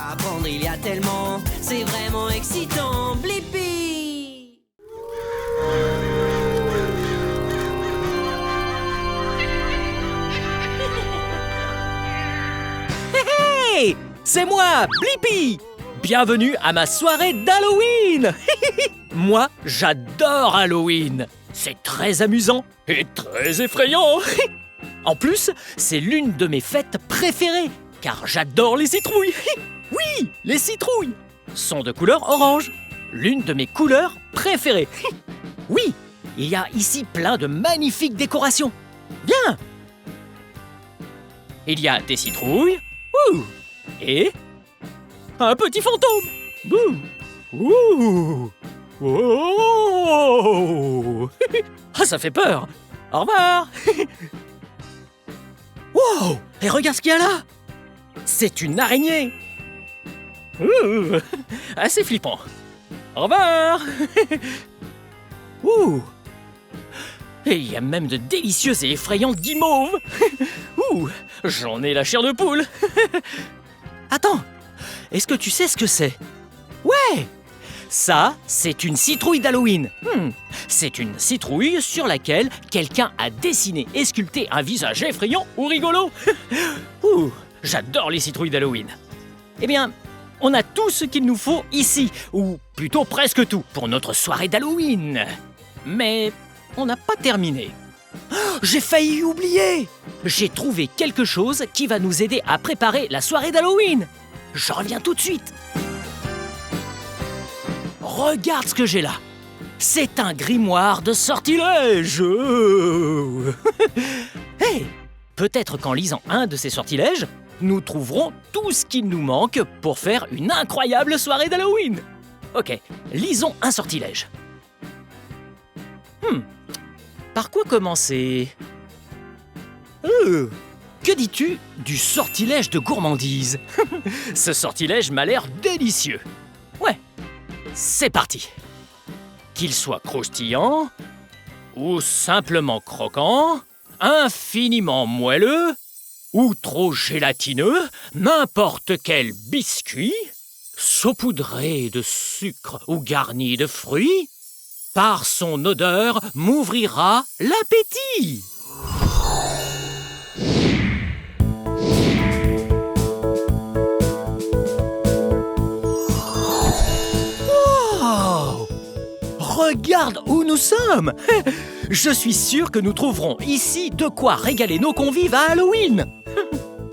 Apprendre, il y a tellement, c'est vraiment excitant. Blippi! Hey! C'est moi, Blippi! Bienvenue à ma soirée d'Halloween! Moi, j'adore Halloween! C'est très amusant et très effrayant! En plus, c'est l'une de mes fêtes préférées, car j'adore les citrouilles! Oui, les citrouilles sont de couleur orange, l'une de mes couleurs préférées. Oui, il y a ici plein de magnifiques décorations. Viens! Il y a des citrouilles, et un petit fantôme. Ah, ça fait peur. Au revoir. Wow! Et regarde ce qu'il y a là. C'est une araignée. Assez flippant. Au revoir. Et il y a même de délicieuses et effrayantes guimauves. J'en ai la chair de poule. Attends, est-ce que tu sais ce que c'est? Ouais! Ça, c'est une citrouille d'Halloween. C'est une citrouille sur laquelle quelqu'un a dessiné et sculpté un visage effrayant ou rigolo. J'adore les citrouilles d'Halloween. Eh bien, on a tout ce qu'il nous faut ici, ou plutôt presque tout, pour notre soirée d'Halloween. Mais on n'a pas terminé. J'ai failli oublier! J'ai trouvé quelque chose qui va nous aider à préparer la soirée d'Halloween. Je reviens tout de suite. Regarde ce que j'ai là. C'est un grimoire de sortilèges. Hey, peut-être qu'en lisant un de ces sortilèges, nous trouverons tout ce qu'il nous manque pour faire une incroyable soirée d'Halloween. Ok, lisons un sortilège. Par quoi commencer? Que dis-tu du sortilège de gourmandise? Ce sortilège m'a l'air délicieux. Ouais, c'est parti. Qu'il soit croustillant, ou simplement croquant, infiniment moelleux, ou trop gélatineux, n'importe quel biscuit, saupoudré de sucre ou garni de fruits, par son odeur m'ouvrira l'appétit. Wow! Regarde où nous sommes! Je suis sûr que nous trouverons ici de quoi régaler nos convives à Halloween.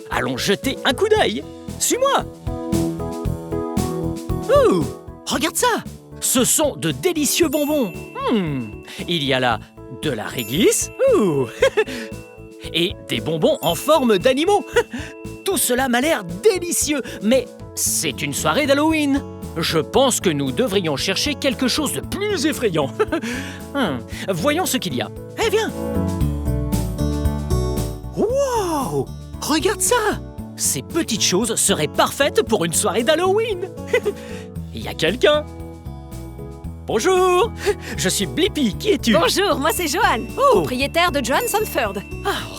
Allons jeter un coup d'œil. Suis-moi. Regarde ça! Ce sont de délicieux bonbons. Il y a là de la réglisse. Et des bonbons en forme d'animaux. Tout cela m'a l'air délicieux, mais c'est une soirée d'Halloween. Je pense que nous devrions chercher quelque chose de plus effrayant. Voyons ce qu'il y a. Eh, viens! Wow! Regarde ça! Ces petites choses seraient parfaites pour une soirée d'Halloween. Il y a quelqu'un. Bonjour! Je suis Blippi, qui es-tu? Bonjour, moi c'est Joanne, propriétaire de Joanne Sanford.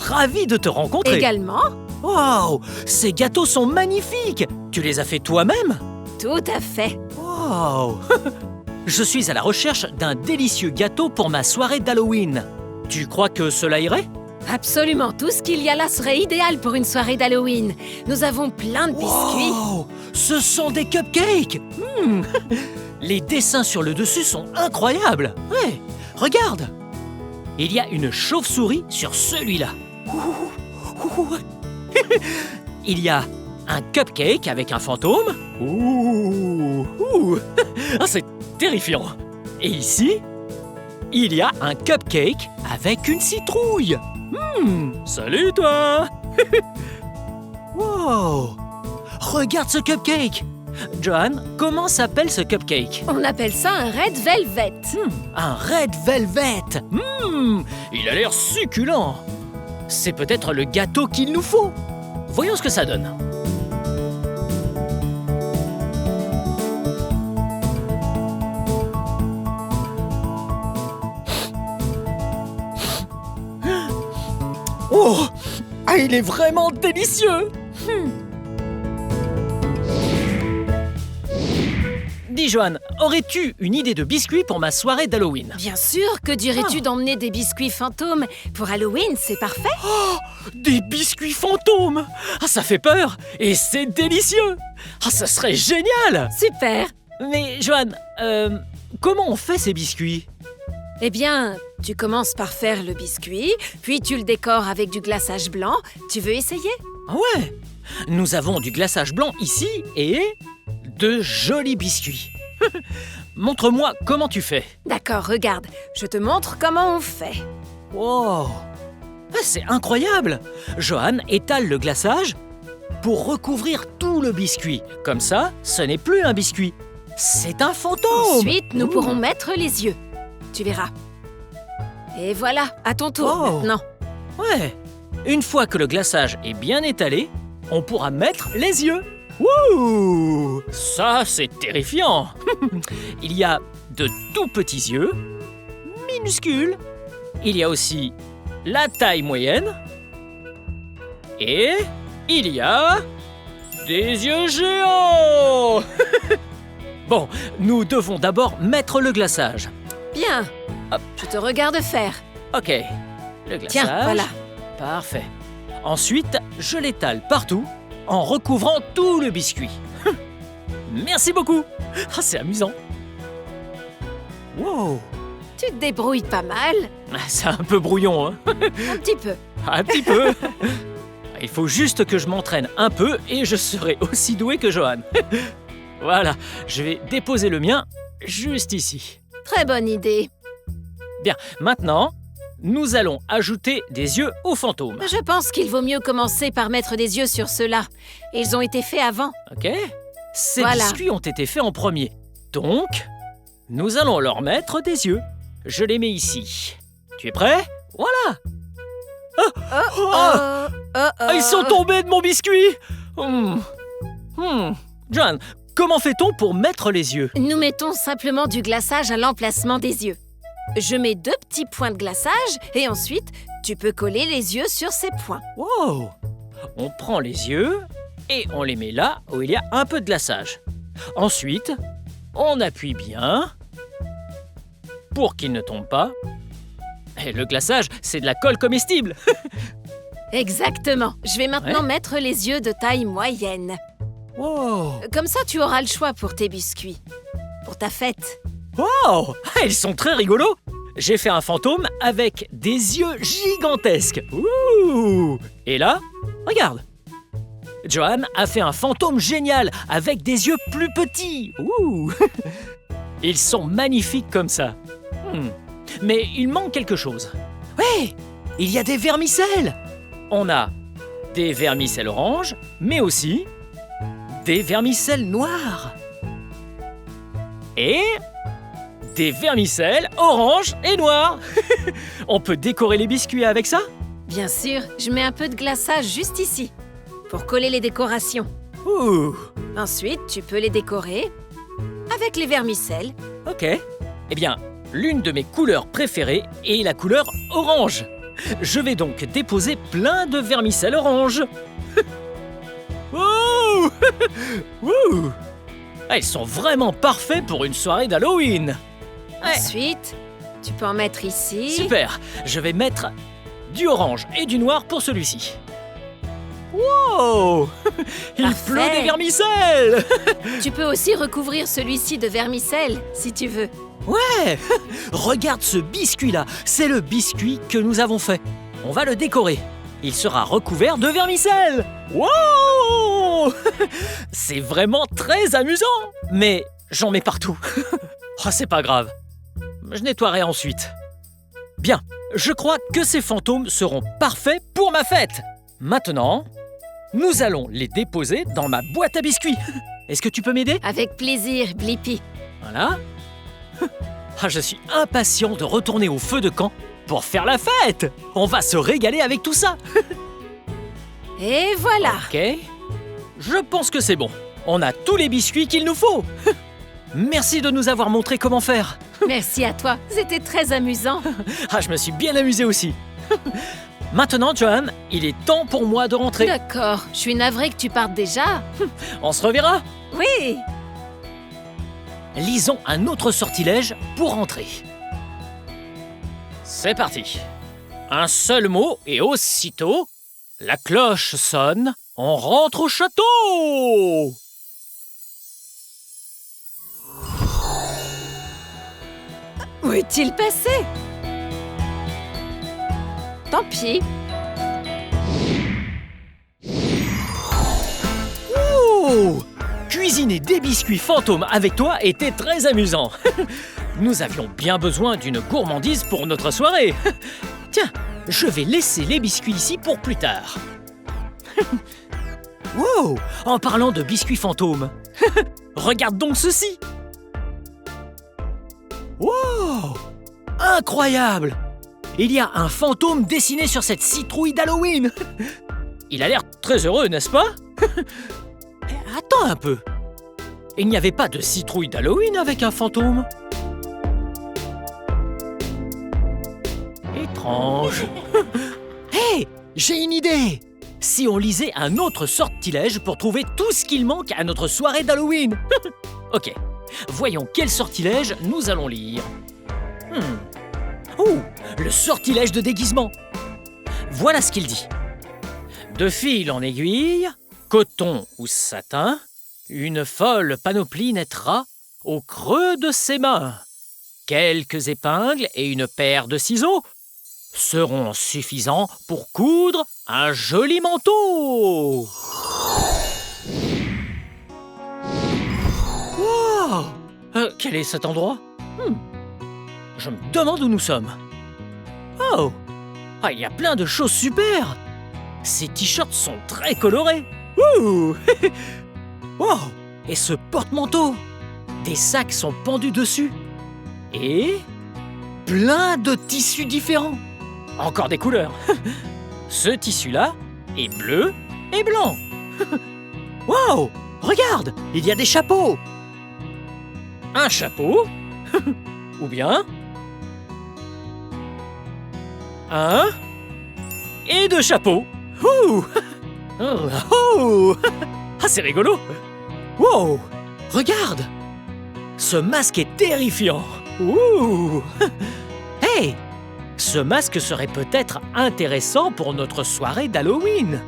Ravi de te rencontrer. Également. Wow! Ces gâteaux sont magnifiques! Tu les as faits toi-même? Tout à fait. Wow! Je suis à la recherche d'un délicieux gâteau pour ma soirée d'Halloween. Tu crois que cela irait? Absolument, tout ce qu'il y a là serait idéal pour une soirée d'Halloween. Nous avons plein de biscuits. Wow! Ce sont des cupcakes! Les dessins sur le dessus sont incroyables! Ouais, regarde! Il y a une chauve-souris sur celui-là. Il y a un cupcake avec un fantôme. C'est terrifiant! Et ici, il y a un cupcake avec une citrouille. Salut toi! Wow! Regarde ce cupcake! Joanne, comment s'appelle ce cupcake? On appelle ça un Red Velvet. Un Red Velvet! Il a l'air succulent! C'est peut-être le gâteau qu'il nous faut. Voyons ce que ça donne. Il est vraiment délicieux! Dis, Joanne, aurais-tu une idée de biscuit pour ma soirée d'Halloween? Bien sûr, que dirais-tu d'emmener des biscuits fantômes? Pour Halloween, c'est parfait. Des biscuits fantômes! Ah, ça fait peur et c'est délicieux! Ah, ça serait génial! Super. Mais, Joanne, comment on fait ces biscuits? Eh bien, tu commences par faire le biscuit, puis tu le décores avec du glaçage blanc. Tu veux essayer? Ah ouais! Nous avons du glaçage blanc ici et de jolis biscuits. Montre-moi comment tu fais. D'accord, regarde, je te montre comment on fait. Wow! Ah, c'est incroyable! Joanne étale le glaçage pour recouvrir tout le biscuit. Comme ça, ce n'est plus un biscuit. C'est un fantôme! Ensuite, nous pourrons mettre les yeux. Tu verras. Et voilà, à ton tour Wow. maintenant. Ouais! Une fois que le glaçage est bien étalé, on pourra mettre les yeux. Wouh! Ça, c'est terrifiant! Il y a de tout petits yeux, minuscules. Il y a aussi la taille moyenne. Et il y a des yeux géants! Bon, nous devons d'abord mettre le glaçage. Bien. Hop. Je te regarde faire. Ok, le glaçage. Tiens, voilà. Parfait. Ensuite, je l'étale partout en recouvrant tout le biscuit. Merci beaucoup. Ah, c'est amusant. Wow. Tu te débrouilles pas mal. Ah, c'est un peu brouillon, hein. Un petit peu. Un petit peu. Il faut juste que je m'entraîne un peu et je serai aussi doué que Johan. Voilà, je vais déposer le mien juste ici. Très bonne idée. Bien, maintenant, nous allons ajouter des yeux aux fantômes. Je pense qu'il vaut mieux commencer par mettre des yeux sur ceux-là. Ils ont été faits avant. Ok? Ces Voilà. biscuits ont été faits en premier. Donc, nous allons leur mettre des yeux. Je les mets ici. Tu es prêt? Voilà! Ah, ils sont tombés de mon biscuit! John, comment fait-on pour mettre les yeux? Nous mettons simplement du glaçage à l'emplacement des yeux. Je mets 2 petits points de glaçage et ensuite, tu peux coller les yeux sur ces points. Wow! On prend les yeux et on les met là où il y a un peu de glaçage. Ensuite, on appuie bien pour qu'ils ne tombent pas. Et le glaçage, c'est de la colle comestible. Exactement. Je vais maintenant mettre les yeux de taille moyenne. Wow! Comme ça, tu auras le choix pour tes biscuits. Pour ta fête. Wow! Ah, ils sont très rigolos! J'ai fait un fantôme avec des yeux gigantesques. Ouh! Et là, regarde! Johan a fait un fantôme génial avec des yeux plus petits. Ouh! Ils sont magnifiques comme ça. Mais il manque quelque chose. Ouais! Il y a des vermicelles! On a des vermicelles oranges, mais aussi des vermicelles noires. Et des vermicelles orange et noires. On peut décorer les biscuits avec ça? Bien sûr, je mets un peu de glaçage juste ici, pour coller les décorations. Ouh, Ensuite, tu peux les décorer avec les vermicelles. ok. Eh bien, l'une de mes couleurs préférées est la couleur orange. Je vais donc déposer plein de vermicelles orange. Ouh! Ouh! Ah, ils sont vraiment parfaits pour une soirée d'Halloween. Ouais. Ensuite, tu peux en mettre ici. Super, je vais mettre du orange et du noir pour celui-ci. Wow! Il Parfait. pleut des vermicelles! Tu peux aussi recouvrir celui-ci de vermicelles, si tu veux. Ouais! Regarde ce biscuit-là, c'est le biscuit que nous avons fait. On va le décorer. Il sera recouvert de vermicelles. Wow! C'est vraiment très amusant. Mais j'en mets partout. Oh, c'est pas grave. Je nettoierai ensuite. Bien, je crois que ces fantômes seront parfaits pour ma fête. Maintenant, nous allons les déposer dans ma boîte à biscuits. Est-ce que tu peux m'aider? Avec plaisir, Blippi. Voilà. Ah, je suis impatient de retourner au feu de camp pour faire la fête. On va se régaler avec tout ça. Et voilà. Ok. Je pense que c'est bon. On a tous les biscuits qu'il nous faut. Merci de nous avoir montré comment faire. Merci à toi. C'était très amusant. Ah, je me suis bien amusé aussi. Maintenant, Johan, il est temps pour moi de rentrer. D'accord. Je suis navrée que tu partes déjà. On se reverra. Oui. lisons un autre sortilège pour entrer. C'est parti. Un seul mot et aussitôt, la cloche sonne, on rentre au château! Où est-il passé? Tant pis. Oh! Cuisiner des biscuits fantômes avec toi était très amusant. Nous avions bien besoin d'une gourmandise pour notre soirée. Tiens, je vais laisser les biscuits ici pour plus tard. Wow! En parlant de biscuits fantômes, regarde donc ceci. Wow! Incroyable! Il y a un fantôme dessiné sur cette citrouille d'Halloween. Il a l'air très heureux, n'est-ce pas? Attends un peu. Il n'y avait pas de citrouille d'Halloween avec un fantôme? Étrange. Hé, j'ai une idée. Si on lisait un autre sortilège pour trouver tout ce qu'il manque à notre soirée d'Halloween. Ok, voyons quel sortilège nous allons lire. Oh, le sortilège de déguisement. Voilà ce qu'il dit. De fil en aiguille, coton ou satin, une folle panoplie naîtra au creux de ses mains. Quelques épingles et une paire de ciseaux seront suffisants pour coudre un joli manteau. Wow! Quel est cet endroit? Je me demande où nous sommes. Oh! Ah, il y a plein de choses super! Ces t-shirts sont très colorés. Ouh! Wow! Et ce porte-manteau! Des sacs sont pendus dessus. Et plein de tissus différents. Encore des couleurs. Ce tissu-là est bleu et blanc. Wow! Regarde! Il y a des chapeaux. Un chapeau. Ou bien un et deux chapeaux. Ouh! Oh, oh! Ah, c'est rigolo. Wow! Regarde! Ce masque est terrifiant. Ouh! Hey! Ce masque serait peut-être intéressant pour notre soirée d'Halloween.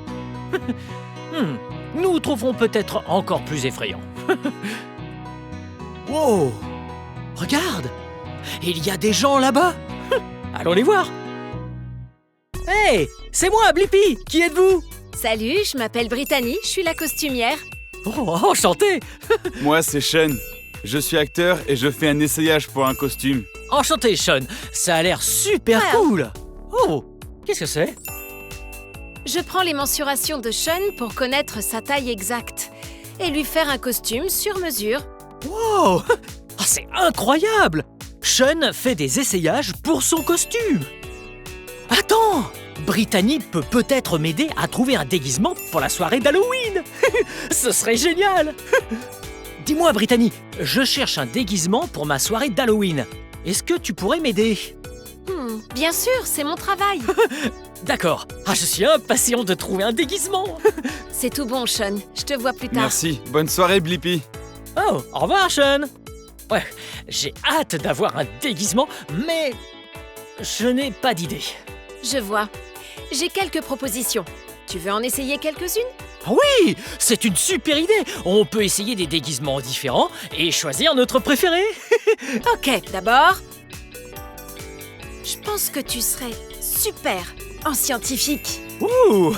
Nous trouverons peut-être encore plus effrayant. Wow! Regarde! Il y a des gens là-bas. Allons les voir. Hey! C'est moi, Blippi! Qui êtes-vous? Salut, je m'appelle Brittany, je suis la costumière. Oh, enchanté! Moi, c'est Sean. Je suis acteur et je fais un essayage pour un costume. Enchanté, Sean. Ça a l'air super cool. Oh, qu'est-ce que c'est? Je prends les mensurations de Sean pour connaître sa taille exacte et lui faire un costume sur mesure. Wow! Ah, c'est incroyable! Sean fait des essayages pour son costume. Attends! Brittany peut peut-être m'aider à trouver un déguisement pour la soirée d'Halloween. Ce serait génial. Dis-moi, Brittany, je cherche un déguisement pour ma soirée d'Halloween. Est-ce que tu pourrais m'aider? Bien sûr, c'est mon travail. D'accord. Ah, je suis impatient de trouver un déguisement. C'est tout bon, Sean. Je te vois plus tard. Merci. Bonne soirée, Blippi. Oh, au revoir, Sean. Ouais, j'ai hâte d'avoir un déguisement, mais je n'ai pas d'idée. Je vois. J'ai quelques propositions. Tu veux en essayer quelques-unes? Oui, c'est une super idée. On peut essayer des déguisements différents et choisir notre préféré. Ok, d'abord, je pense que tu serais super en scientifique. Ouh!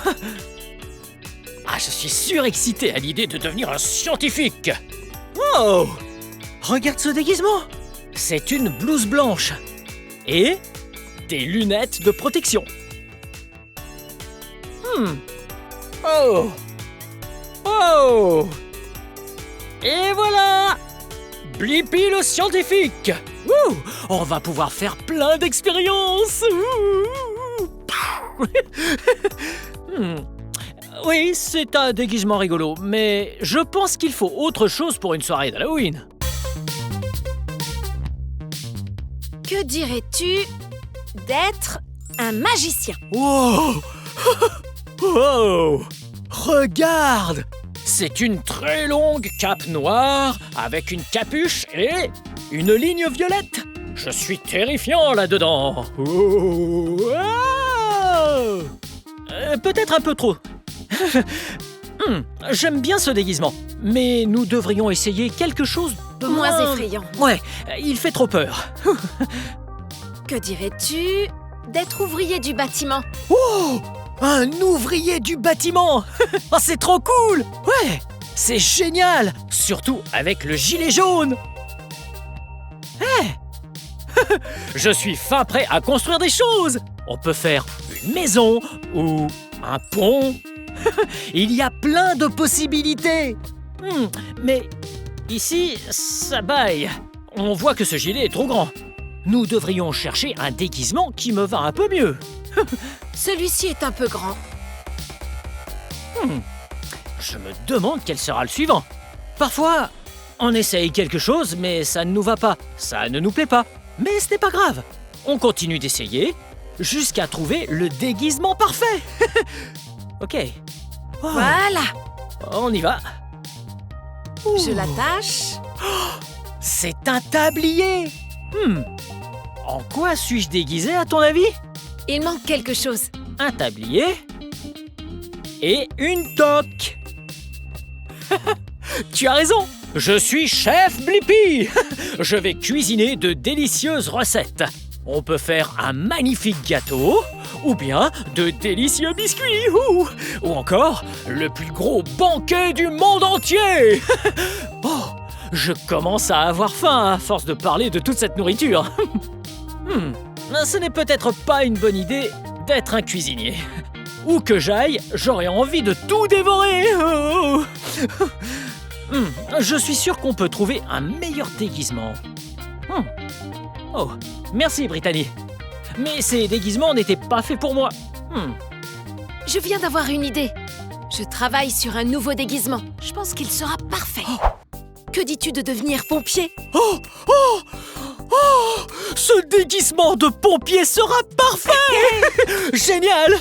Ah, je suis surexcité à l'idée de devenir un scientifique. Oh! Regarde ce déguisement. C'est une blouse blanche et des lunettes de protection. Oh! Oh! Et voilà! Blippi le scientifique! Ouh! On va pouvoir faire plein d'expériences! Oui, c'est un déguisement rigolo, mais je pense qu'il faut autre chose pour une soirée d'Halloween. Que dirais-tu d'être un magicien? Wow! Wow! Regarde! C'est une très longue cape noire avec une capuche et une ligne violette. Je suis terrifiant là-dedans. Oh, ah. Peut-être un peu trop. J'aime bien ce déguisement, mais nous devrions essayer quelque chose de Moins effrayant. Ouais, il fait trop peur. Que dirais-tu d'être ouvrier du bâtiment? Oh, un ouvrier du bâtiment. Oh, c'est trop cool. Ouais, c'est génial, surtout avec le gilet jaune. Hey. Je suis fin prêt à construire des choses. On peut faire une maison ou un pont. Il y a plein de possibilités. Mais ici, ça baille. On voit que ce gilet est trop grand. Nous devrions chercher un déguisement qui me va un peu mieux. Celui-ci est un peu grand. Je me demande quel sera le suivant. Parfois, on essaye quelque chose, mais ça ne nous va pas. Ça ne nous plaît pas. Mais ce n'est pas grave. On continue d'essayer jusqu'à trouver le déguisement parfait. Ok. Oh, Voilà, on y va. je l'attache. C'est un tablier. En quoi suis-je déguisé à ton avis? Il manque quelque chose. Un tablier et une toque. Tu as raison, je suis chef Blippi. Je vais cuisiner de délicieuses recettes. On peut faire un magnifique gâteau, ou bien de délicieux biscuits, ou encore le plus gros banquet du monde entier. Oh, je commence à avoir faim à force de parler de toute cette nourriture. Ce n'est peut-être pas une bonne idée d'être un cuisinier. Où que j'aille, j'aurais envie de tout dévorer. Je suis sûr qu'on peut trouver un meilleur déguisement. Oh, merci Brittany. Mais ces déguisements n'étaient pas faits pour moi. Je viens d'avoir une idée. Je travaille sur un nouveau déguisement. Je pense qu'il sera parfait. Que dis-tu de devenir pompier? Ce déguisement de pompier sera parfait. Génial.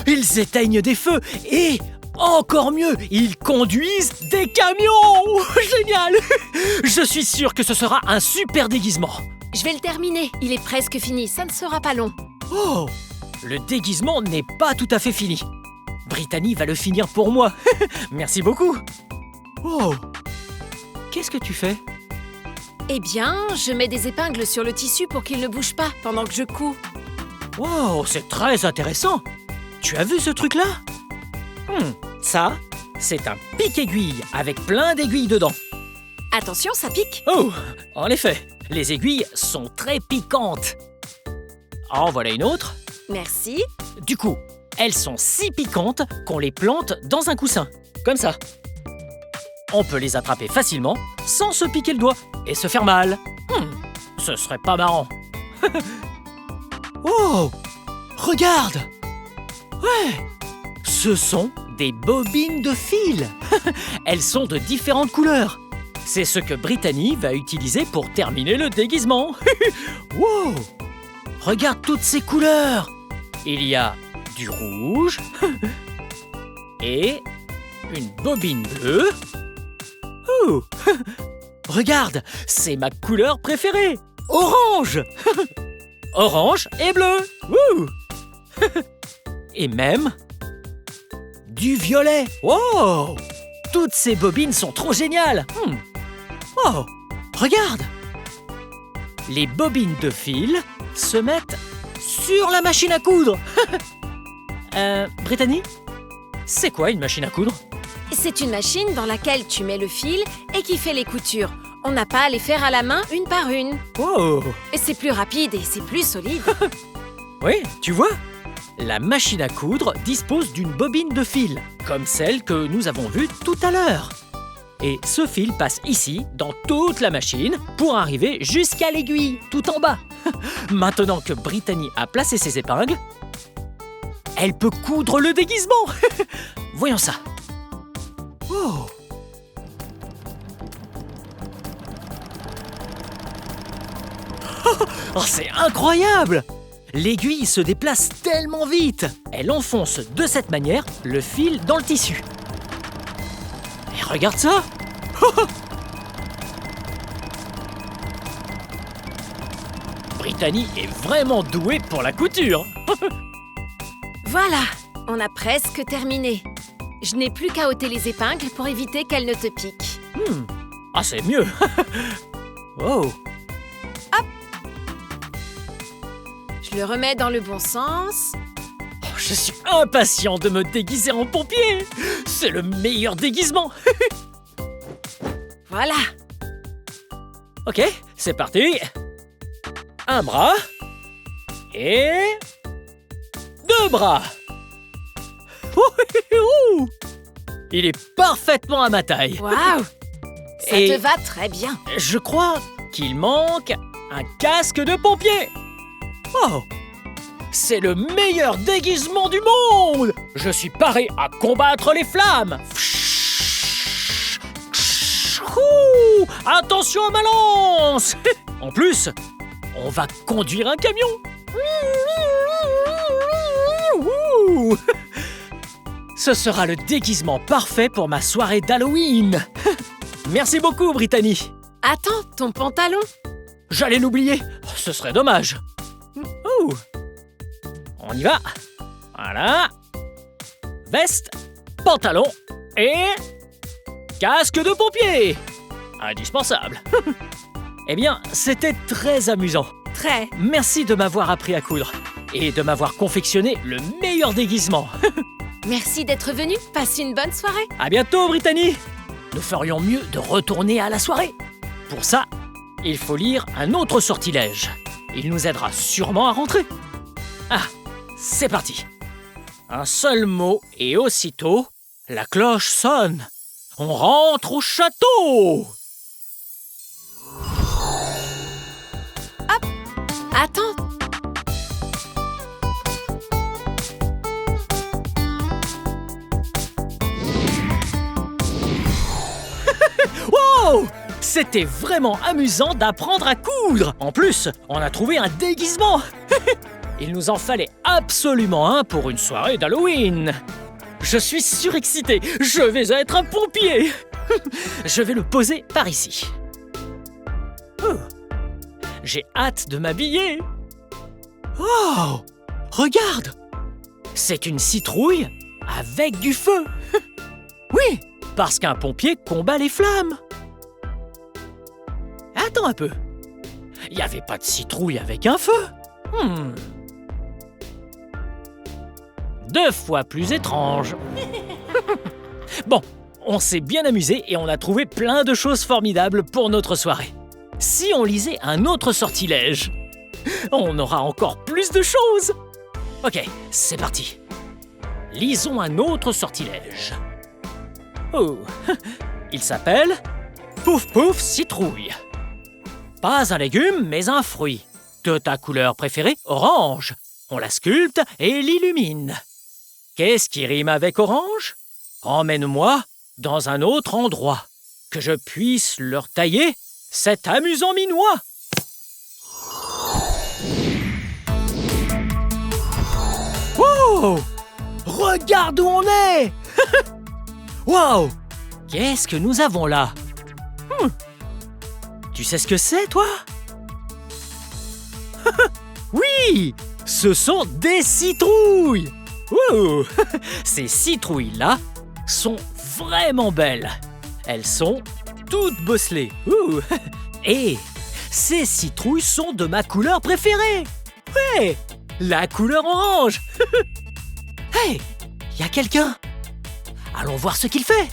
Ils éteignent des feux et, encore mieux, ils conduisent des camions. Génial. Je suis sûr que ce sera un super déguisement. Je vais le terminer. Il est presque fini. Ça ne sera pas long. Oh, le déguisement n'est pas tout à fait fini. Brittany va le finir pour moi. Merci beaucoup. Oh, qu'est-ce que tu fais? Eh bien, je mets des épingles sur le tissu pour qu'il ne bouge pas pendant que je couds. Wow, c'est très intéressant. Tu as vu ce truc-là? Ça, c'est un pic-aiguille avec plein d'aiguilles dedans. Attention, ça pique. Oh, en effet, les aiguilles sont très piquantes. En voilà une autre. Merci. Du coup, elles sont si piquantes qu'on les plante dans un coussin, comme ça. On peut les attraper facilement sans se piquer le doigt et se faire mal. Ce serait pas marrant. Oh, regarde. Ouais, ce sont des bobines de fil. Elles sont de différentes couleurs. C'est ce que Brittany va utiliser pour terminer le déguisement. Wow, regarde toutes ces couleurs. Il y a du rouge et une bobine bleue. Oh, regarde, c'est ma couleur préférée. Orange. Orange et bleu. Wouh. Et même du violet. Wow. Toutes ces bobines sont trop géniales. Oh, regarde. Les bobines de fil se mettent sur la machine à coudre. Brittany, c'est quoi une machine à coudre? C'est une machine dans laquelle tu mets le fil et qui fait les coutures. On n'a pas à les faire à la main une par une. Oh. Et c'est plus rapide et c'est plus solide. Oui, tu vois, la machine à coudre dispose d'une bobine de fil, comme celle que nous avons vue tout à l'heure. Et ce fil passe ici, dans toute la machine, pour arriver jusqu'à l'aiguille, tout en bas. Maintenant que Brittany a placé ses épingles, elle peut coudre le déguisement. Voyons ça. Oh. Oh, c'est incroyable! L'aiguille se déplace tellement vite. Elle enfonce de cette manière le fil dans le tissu. Regarde ça. Brittany est vraiment douée pour la couture. Voilà, on a presque terminé. Je n'ai plus qu'à ôter les épingles pour éviter qu'elles ne te piquent. Ah, c'est mieux. Oh. Je le remets dans le bon sens. Je suis impatient de me déguiser en pompier. C'est le meilleur déguisement. Voilà. Ok, c'est parti. Un bras. Et... 2 bras. Ouh. Il est parfaitement à ma taille. Waouh! Ça Et- te va très bien. Je crois qu'il manque un casque de pompier. Oh! C'est le meilleur déguisement du monde! Je suis paré à combattre les flammes. Ouh, attention à ma lance! En plus, on va conduire un camion. Ouh. Ce sera le déguisement parfait pour ma soirée d'Halloween. Merci beaucoup, Brittany. Attends, ton pantalon. J'allais l'oublier. Ce serait dommage. Ouh. On y va. Voilà. Veste, pantalon et casque de pompier. Indispensable. Eh bien, c'était très amusant. Très. Merci de m'avoir appris à coudre et de m'avoir confectionné le meilleur déguisement. Merci d'être venu. Passe une bonne soirée. À bientôt, Brittany. Nous ferions mieux de retourner à la soirée. Pour ça, il faut lire un autre sortilège. Il nous aidera sûrement à rentrer. Ah, c'est parti. Un seul mot et aussitôt, la cloche sonne. On rentre au château. Attends. Wow! C'était vraiment amusant d'apprendre à coudre. En plus, on a trouvé un déguisement. Il nous en fallait absolument un pour une soirée d'Halloween. Je suis surexcité. Je vais être un pompier. Je vais le poser par ici. Oh. J'ai hâte de m'habiller. Oh! Regarde! C'est une citrouille avec du feu. Oui, parce qu'un pompier combat les flammes. Attends un peu. Il n'y avait pas de citrouille avec un feu. 2 fois plus étrange. Bon, on s'est bien amusé et on a trouvé plein de choses formidables pour notre soirée. Si on lisait un autre sortilège, on aura encore plus de choses. Ok, c'est parti. Lisons un autre sortilège. Oh, il s'appelle Pouf Pouf Citrouille. Pas un légume, mais un fruit. De ta couleur préférée, orange. On la sculpte et l'illumine. Qu'est-ce qui rime avec orange? Emmène-moi dans un autre endroit, que je puisse leur tailler cet amusant minois. Wow! Regarde où on est! Wow! Qu'est-ce que nous avons là? Tu sais ce que c'est, toi? Oui! Ce sont des citrouilles! Ouh! Ces citrouilles-là sont vraiment belles. Elles sont toutes bosselées. Ouh! Et ces citrouilles sont de ma couleur préférée. Ouais! La couleur orange. Hey! Y a quelqu'un? Allons voir ce qu'il fait.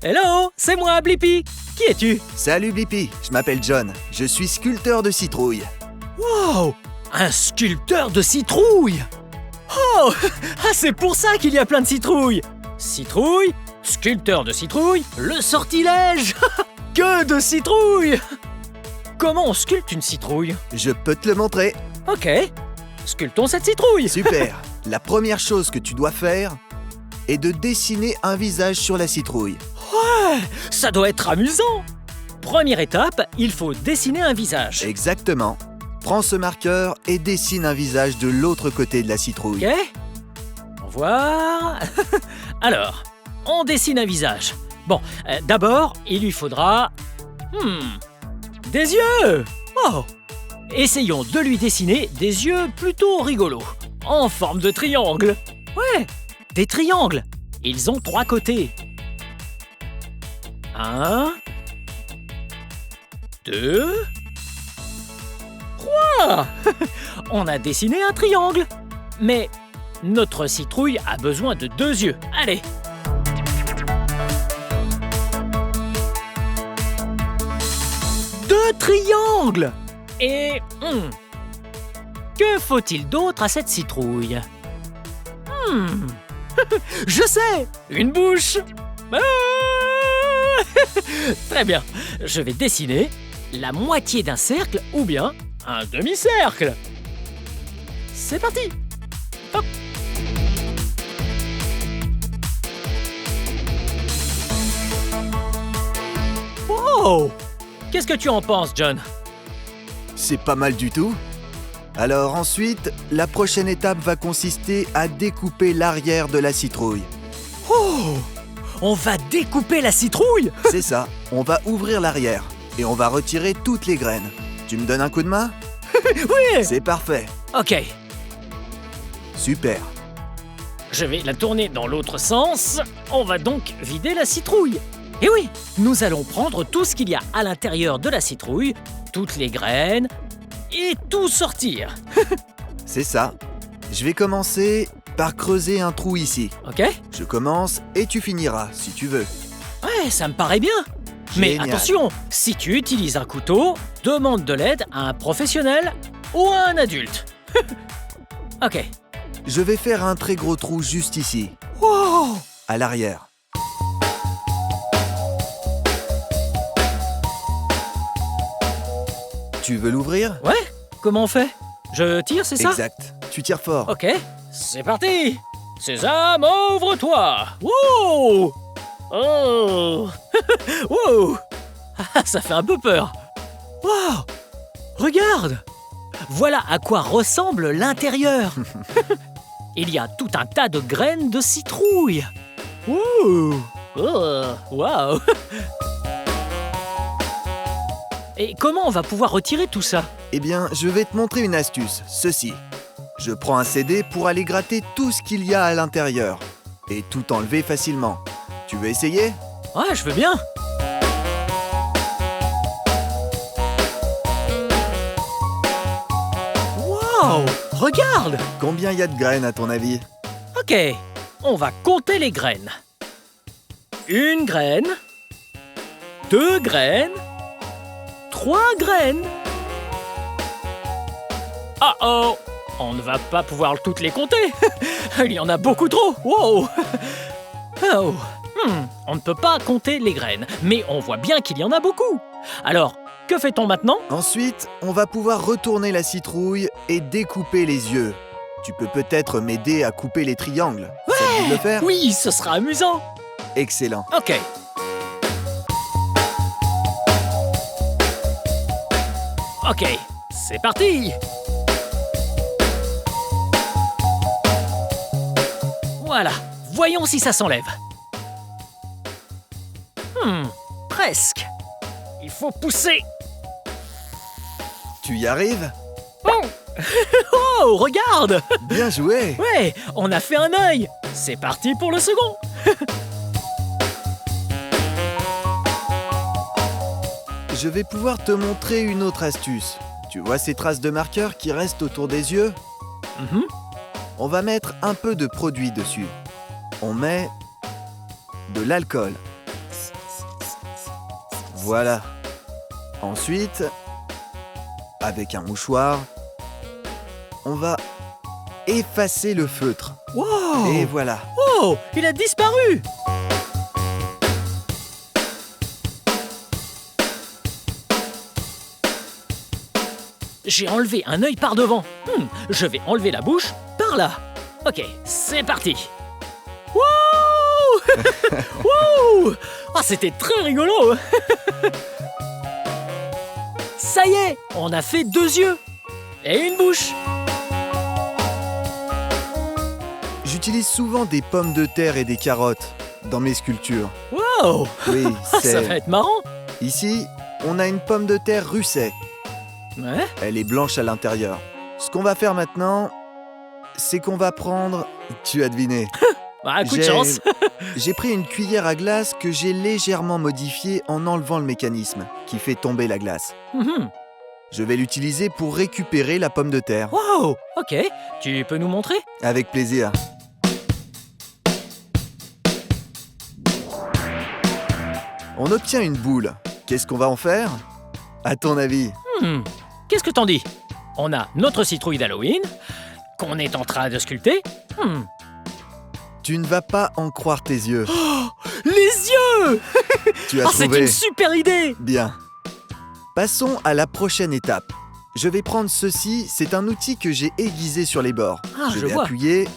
Hello! C'est moi, Blippi. Qui es-tu? Salut Blippi, je m'appelle John, je suis sculpteur de citrouilles. Wow! Un sculpteur de citrouilles! Oh! Ah, c'est pour ça qu'il y a plein de citrouilles! Citrouille, sculpteur de citrouilles, le sortilège! Que de citrouilles! Comment on sculpte une citrouille? Je peux te le montrer. Ok, sculptons cette citrouille! Super. La première chose que tu dois faire est de dessiner un visage sur la citrouille. Ouais! Ça doit être amusant! Première étape, il faut dessiner un visage. Exactement. Prends ce marqueur et dessine un visage de l'autre côté de la citrouille. Ok? Au revoir. Alors, on dessine un visage. Bon, d'abord, il lui faudra... des yeux. Oh. Essayons de lui dessiner des yeux plutôt rigolos, en forme de triangle. Ouais, des triangles. Ils ont 3 côtés. 1, 2, 3. On a dessiné un triangle. Mais notre citrouille a besoin de 2 yeux. Allez. Deux triangles. Et... que faut-il d'autre à cette citrouille? Je sais. Une bouche. Ah. Très bien. Je vais dessiner la moitié d'un cercle ou bien un demi-cercle. C'est parti. Hop. Wow. Qu'est-ce que tu en penses, John? C'est pas mal du tout. Alors ensuite, la prochaine étape va consister à découper l'arrière de la citrouille. Oh! On va découper la citrouille? C'est ça, on va ouvrir l'arrière et on va retirer toutes les graines. Tu me donnes un coup de main? Oui! C'est parfait. Ok, Super. je vais la tourner dans l'autre sens. On va donc vider la citrouille. Et oui, nous allons prendre tout ce qu'il y a à l'intérieur de la citrouille, toutes les graines, et tout sortir. C'est ça. Je vais commencer par creuser un trou ici. Ok? Je commence et tu finiras, si tu veux. Ouais, ça me paraît bien. Mais Génial. attention, si tu utilises un couteau, demande de l'aide à un professionnel ou à un adulte. Ok. Je vais faire un très gros trou juste ici, Wow! à l'arrière. Tu veux l'ouvrir? Ouais? Comment on fait? Je tire, c'est ça? Exact. Tu tires fort. Ok, c'est parti! Sésame, ouvre-toi! Wow! Oh! Wow! Ah, ça fait un peu peur! Wow! Regarde! Voilà à quoi ressemble l'intérieur! Il y a tout un tas de graines de citrouille! Wow! Oh! Wow! Et comment on va pouvoir retirer tout ça? Eh bien, je vais te montrer une astuce. Ceci. Je prends un CD pour aller gratter tout ce qu'il y a à l'intérieur et tout enlever facilement. Tu veux essayer? Ouais, je veux bien! Wow! Regarde! Combien il y a de graines à ton avis? Ok, on va compter les graines. 1 graine, 2 graines, 3 graines. Ah oh! On ne va pas pouvoir toutes les compter. Il y en a beaucoup trop. Wow! Oh. On ne peut pas compter les graines, mais on voit bien qu'il y en a beaucoup. Alors, que fait-on maintenant? Ensuite, on va pouvoir retourner la citrouille et découper les yeux. Tu peux peut-être m'aider à couper les triangles. Ça te dit de le faire? Oui, ce sera amusant. Excellent. Ok. Ok, c'est parti. Voilà, voyons si ça s'enlève. Presque. Il faut pousser. Tu y arrives? Oh, regarde! Bien joué! Ouais, on a fait un œil. C'est parti pour le second. Je vais pouvoir te montrer une autre astuce. Tu vois ces traces de marqueur qui restent autour des yeux? Mhm. On va mettre un peu de produit dessus. On met de l'alcool. Voilà. Ensuite, avec un mouchoir, on va effacer le feutre. Wow! Et voilà. Oh, il a disparu. J'ai enlevé un œil par devant. Je vais enlever la bouche par là. Ok, c'est parti. Wow! Wow! Ah, c'était très rigolo. Ça y est, on a fait 2 yeux et une bouche. J'utilise souvent des pommes de terre et des carottes dans mes sculptures. Oh, Oui, ça va c'est... être marrant. Ici, on a une pomme de terre russet. Ouais. Elle est blanche à l'intérieur. Ce qu'on va faire maintenant, c'est qu'on va prendre... Tu as deviné. Bah, coup de chance. J'ai pris une cuillère à glace que j'ai légèrement modifiée en enlevant le mécanisme qui fait tomber la glace. Mhm. Je vais l'utiliser pour récupérer la pomme de terre. Wow, ok. Tu peux nous montrer? Avec plaisir. On obtient une boule. Qu'est-ce qu'on va en faire? À ton avis? Qu'est-ce que t'en dis? On a notre citrouille d'Halloween, qu'on est en train de sculpter. Tu ne vas pas en croire tes yeux. Les yeux! Tu as Ah, c'est trouvé. une super idée! Bien. Passons à la prochaine étape. Je vais prendre ceci, c'est un outil que j'ai aiguisé sur les bords. Ah, je vais vois. appuyer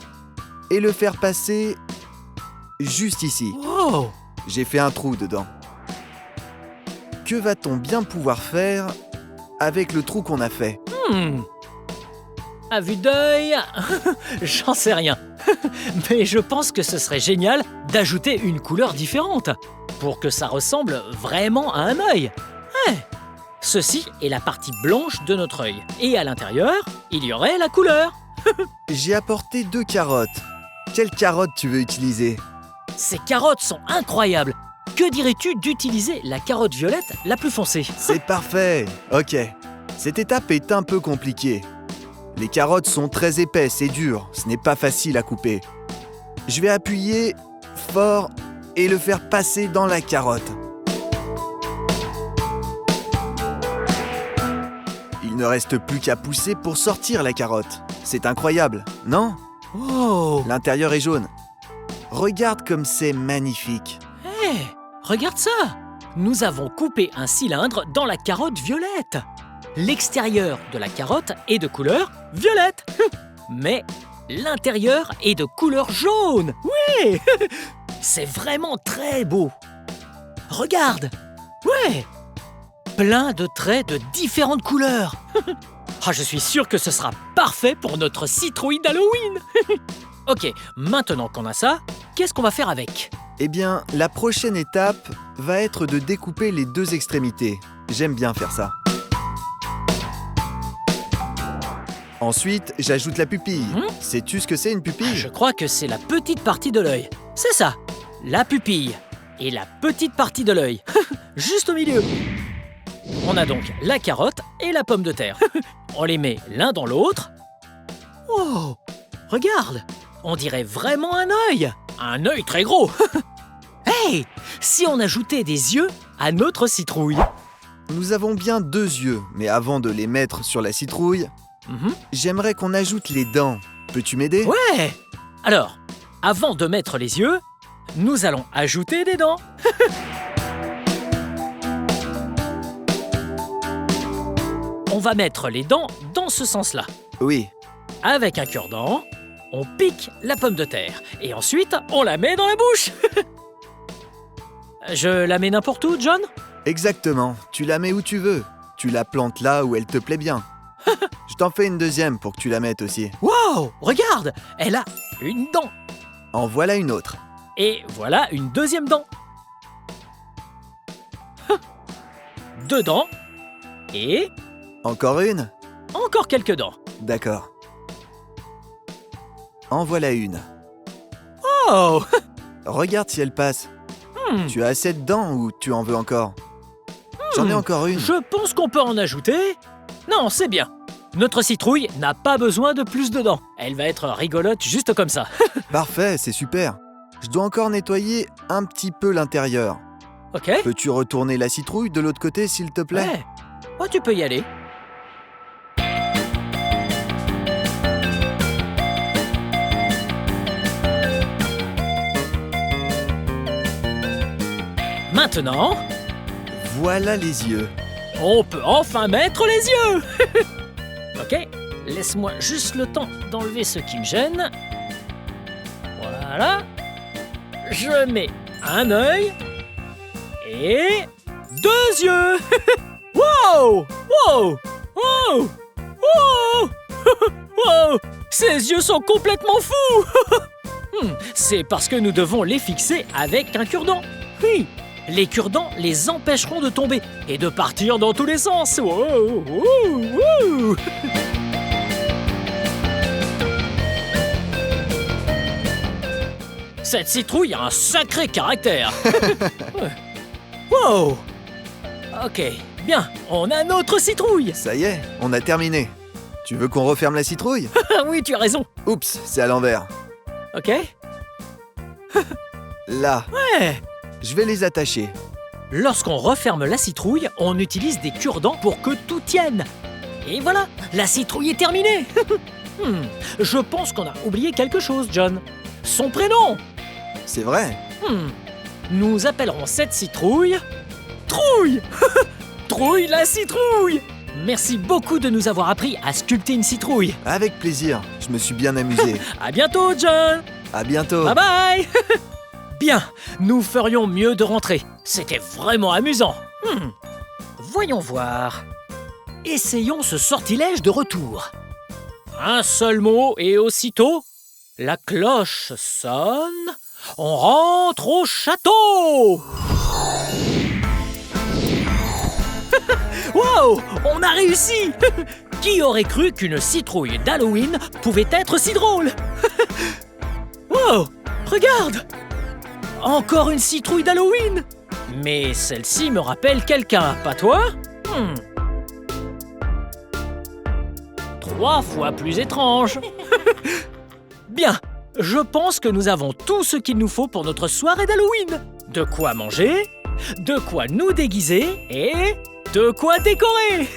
et le faire passer juste ici. Wow! J'ai fait un trou dedans. Que va-t-on bien pouvoir faire avec le trou qu'on a fait? À vue d'œil, j'en sais rien. Mais je pense que ce serait génial d'ajouter une couleur différente pour que ça ressemble vraiment à un œil. Ouais. Ceci est la partie blanche de notre œil. Et à l'intérieur, il y aurait la couleur. J'ai apporté 2 carottes. Quelle carotte tu veux utiliser? Ces carottes sont incroyables. Que dirais-tu d'utiliser la carotte violette la plus foncée? C'est parfait. Ok. Cette étape est un peu compliquée. Les carottes sont très épaisses et dures. Ce n'est pas facile à couper. Je vais appuyer fort et le faire passer dans la carotte. Il ne reste plus qu'à pousser pour sortir la carotte. C'est incroyable, non? Wow! L'intérieur est jaune. Regarde comme c'est magnifique. Hé, regarde ça! Nous avons coupé un cylindre dans la carotte violette. L'extérieur de la carotte est de couleur violette. Mais l'intérieur est de couleur jaune. Oui! C'est vraiment très beau. Regarde! Ouais! Plein de traits de différentes couleurs. Ah, je suis sûr que ce sera parfait pour notre citrouille d'Halloween. Ok, maintenant qu'on a ça, qu'est-ce qu'on va faire avec? Eh bien, la prochaine étape va être de découper les 2 extrémités. J'aime bien faire ça. Ensuite, j'ajoute la pupille. Sais-tu ce que c'est une pupille? Je crois que c'est la petite partie de l'œil. C'est ça, la pupille et la petite partie de l'œil. Juste au milieu. On a donc la carotte et la pomme de terre. On les met l'un dans l'autre. Oh, regarde, on dirait vraiment un œil. Un œil très gros. Hey, si on ajoutait des yeux à notre citrouille? Nous avons bien 2 yeux, mais avant de les mettre sur la citrouille, j'aimerais qu'on ajoute les dents. Peux-tu m'aider? Ouais. Alors, avant de mettre les yeux, nous allons ajouter des dents. On va mettre les dents dans ce sens-là. Oui. Avec un cure-dent, on pique la pomme de terre et ensuite on la met dans la bouche. Je la mets n'importe où, John? Exactement. Tu la mets où tu veux. Tu la plantes là où elle te plaît bien. Je t'en fais une deuxième pour que tu la mettes aussi. Wow, regarde, elle a une dent. En voilà une autre. Et voilà une deuxième dent. 2 dents et Encore une? encore quelques dents. D'accord. En voilà une. Oh. Regarde si elle passe. Tu as assez de dents ou tu en veux encore? J'en ai encore une. Je pense qu'on peut en ajouter. Non, c'est bien. Notre citrouille n'a pas besoin de plus de dents. Elle va être rigolote juste comme ça. Parfait, c'est super. Je dois encore nettoyer un petit peu l'intérieur. Ok? Peux-tu retourner la citrouille de l'autre côté, s'il te plaît? Ouais. Oh, tu peux y aller. Maintenant, Voilà les yeux. on peut enfin mettre les yeux. Ok, laisse-moi juste le temps d'enlever ce qui me gêne. Voilà. Je mets un œil et 2 yeux. Wow! Wow! Wow! Wow! Wow! Ces yeux sont complètement fous. C'est parce que nous devons les fixer avec un cure-dent. Oui, les cure-dents les empêcheront de tomber et de partir dans tous les sens. Wow, wow, wow. Cette citrouille a un sacré caractère. Wow. Ok, bien, on a notre citrouille. Ça y est, on a terminé. Tu veux qu'on referme la citrouille? Ah oui, tu as raison. Oups, c'est à l'envers. Ok. Là, Ouais. je vais les attacher. Lorsqu'on referme la citrouille, on utilise des cure-dents pour que tout tienne. Et voilà, la citrouille est terminée. Je pense qu'on a oublié quelque chose, John. Son prénom. C'est vrai. Nous appellerons cette citrouille... Trouille. Trouille la citrouille. Merci beaucoup de nous avoir appris à sculpter une citrouille. Avec plaisir, je me suis bien amusé. À bientôt, John. À bientôt. Bye bye. Bien, nous ferions mieux de rentrer. C'était vraiment amusant. Voyons voir. Essayons ce sortilège de retour. Un seul mot et aussitôt, la cloche sonne. On rentre au château. Wow, on a réussi. Qui aurait cru qu'une citrouille d'Halloween pouvait être si drôle? Wow, regarde. Encore une citrouille d'Halloween. Mais celle-ci me rappelle quelqu'un, pas toi? 3 fois plus étrange. Bien, je pense que nous avons tout ce qu'il nous faut pour notre soirée d'Halloween. De quoi manger, de quoi nous déguiser et de quoi décorer.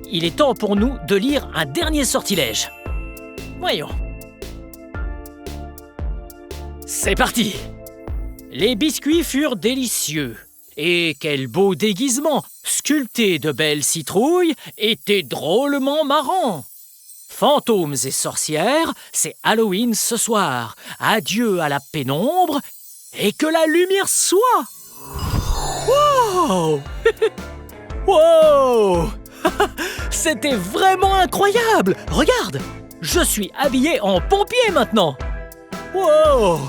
Il est temps pour nous de lire un dernier sortilège. Voyons. C'est parti. Les biscuits furent délicieux. Et quel beau déguisement! Sculpter de belles citrouilles était drôlement marrant. Fantômes et sorcières, c'est Halloween ce soir. Adieu à la pénombre et que la lumière soit. Wow! Wow! C'était vraiment incroyable! Regarde! Je suis habillé en pompier maintenant! Wow!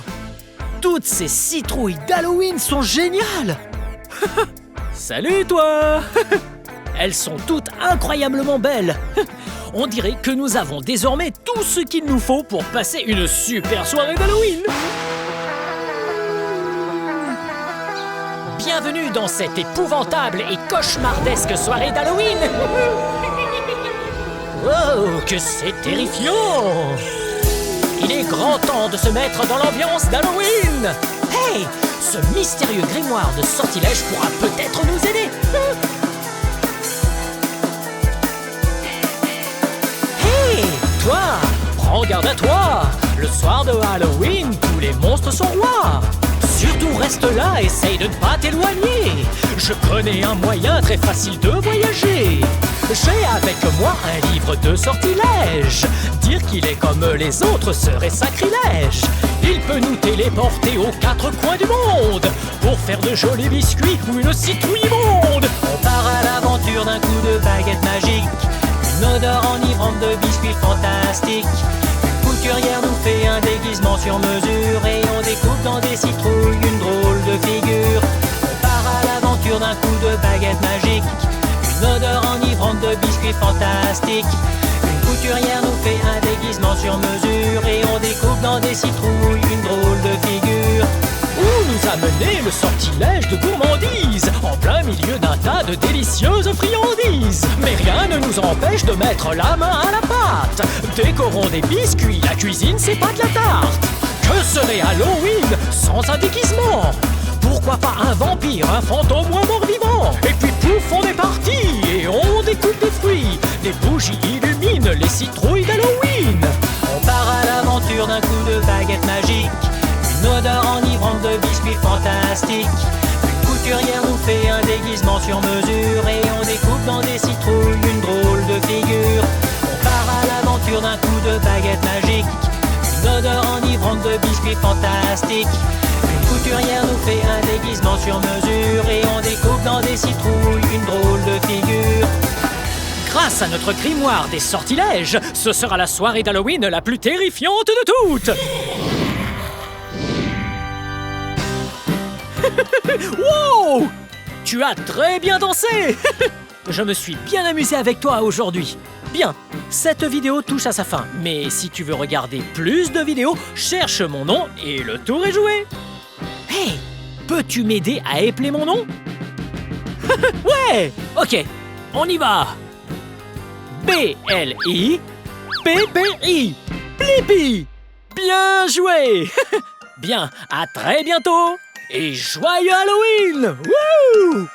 Toutes ces citrouilles d'Halloween sont géniales! Salut toi! Elles sont toutes incroyablement belles! On dirait que nous avons désormais tout ce qu'il nous faut pour passer une super soirée d'Halloween! Bienvenue dans cette épouvantable et cauchemardesque soirée d'Halloween! Wow, que c'est terrifiant! Il est grand temps de se mettre dans l'ambiance d'Halloween! Hey! Ce mystérieux grimoire de sortilège pourra peut-être nous aider! Hey! Toi! Prends garde à toi! Le soir de Halloween, tous les monstres sont rois! Surtout reste là, essaye de ne pas t'éloigner. Je connais un moyen très facile de voyager. J'ai avec moi un livre de sortilèges. Dire qu'il est comme les autres serait sacrilège. Il peut nous téléporter aux 4 coins du monde pour faire de jolis biscuits ou une citrouille immonde. On part à l'aventure d'un coup de baguette magique. Une odeur enivrante de biscuits fantastiques. Couturière nous fait un déguisement sur mesure et on découpe dans des citrouilles une drôle de figure. On part à l'aventure d'un coup de baguette magique, une odeur enivrante de biscuits fantastiques. Une couturière nous fait un déguisement sur mesure et on découpe dans des citrouilles une drôle de figure. Où nous a mené le sortilège de gourmandise, en plein milieu d'un tas de délicieuses friandises. Mais rien ne nous empêche de mettre la main à la pâte. Décorons des biscuits, la cuisine c'est pas de la tarte. Que serait Halloween sans un déguisement? Pourquoi pas un vampire, un fantôme ou un mort-vivant? Et puis pouf, on est parti et on découpe des fruits. Des bougies illuminent les citrouilles d'Halloween. On part à l'aventure d'un coup de baguette magique. Une odeur enivrante de biscuits fantastiques. Une couturière nous fait un déguisement sur mesure et on découpe dans des citrouilles une drôle de figure. On part à l'aventure d'un coup de baguette magique. Une odeur enivrante de biscuits fantastiques. Une couturière nous fait un déguisement sur mesure et on découpe dans des citrouilles une drôle de figure. Grâce à notre grimoire des sortilèges, ce sera la soirée d'Halloween la plus terrifiante de toutes! Wow! Tu as très bien dansé. Je me suis bien amusé avec toi aujourd'hui. Bien, cette vidéo touche à sa fin, mais si tu veux regarder plus de vidéos, cherche mon nom et le tour est joué. Hey, peux-tu m'aider à épeler mon nom? Ouais, ok, on y va. B-L-I-P-P-I. Blippi. Bien joué. Bien, à très bientôt. Et joyeux Halloween. Wouh!